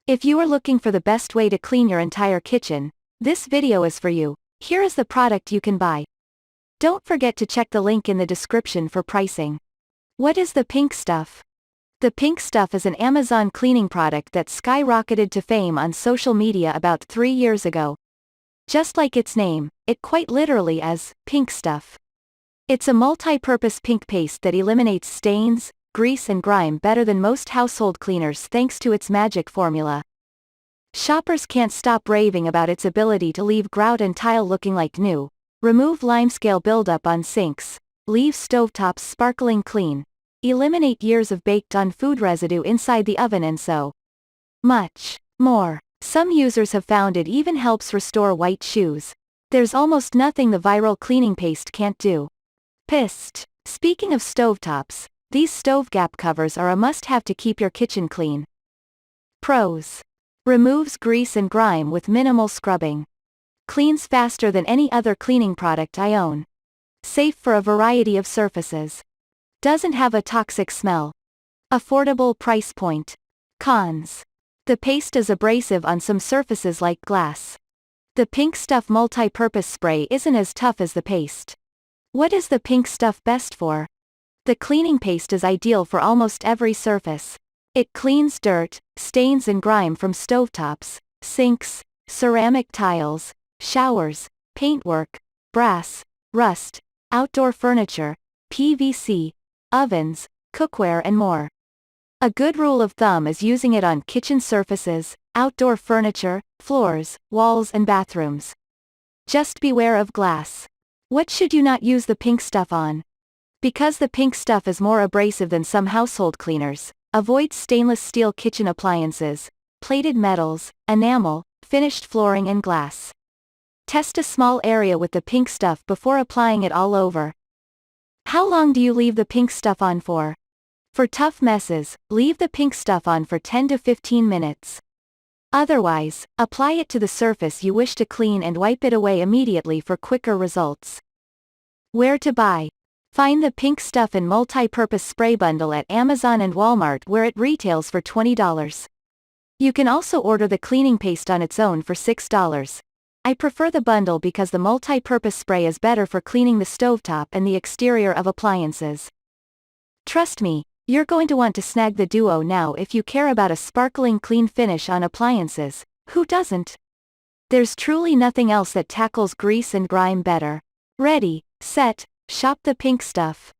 If you are looking for the best way to clean your entire kitchen, this video is for you. Here is the product you can buy. Don't forget to check the link in the description for pricing. What is the pink stuff? The pink stuff is an Amazon cleaning product that skyrocketed to fame on social media about 3 years ago. Just like its name, it quite literally is pink stuff. It's a multi-purpose pink paste that eliminates stains, grease and grime better than most household cleaners thanks to its magic formula. Shoppers can't stop raving about its ability to leave grout and tile looking like new, remove limescale buildup on sinks, leave stovetops sparkling clean, eliminate years of baked-on food residue inside the oven and so much more. Some users have found it even helps restore white shoes. There's almost nothing the viral cleaning paste can't do. Pissed. Speaking of stovetops, these stove gap covers are a must-have to keep your kitchen clean. Pros. Removes grease and grime with minimal scrubbing. Cleans faster than any other cleaning product I own. Safe for a variety of surfaces. Doesn't have a toxic smell. Affordable price point. Cons. The paste is abrasive on some surfaces like glass. The pink stuff multi-purpose spray isn't as tough as the paste. What is the pink stuff best for? The cleaning paste is ideal for almost every surface. It cleans dirt, stains and grime from stovetops, sinks, ceramic tiles, showers, paintwork, brass, rust, outdoor furniture, PVC, ovens, cookware and more. A good rule of thumb is using it on kitchen surfaces, outdoor furniture, floors, walls and bathrooms. Just beware of glass. What should you not use the pink stuff on? Because the pink stuff is more abrasive than some household cleaners, avoid stainless steel kitchen appliances, plated metals, enamel, finished flooring and glass. Test a small area with the pink stuff before applying it all over. How long do you leave the pink stuff on for? For tough messes, leave the pink stuff on for 10 to 15 minutes. Otherwise, apply it to the surface you wish to clean and wipe it away immediately for quicker results. Where to buy? Find the pink stuff and multi-purpose spray bundle at Amazon and Walmart where it retails for $20. You can also order the cleaning paste on its own for $6. I prefer the bundle because the multi-purpose spray is better for cleaning the stovetop and the exterior of appliances. Trust me, you're going to want to snag the duo now if you care about a sparkling clean finish on appliances. Who doesn't? There's truly nothing else that tackles grease and grime better. Ready, set, shop the pink stuff.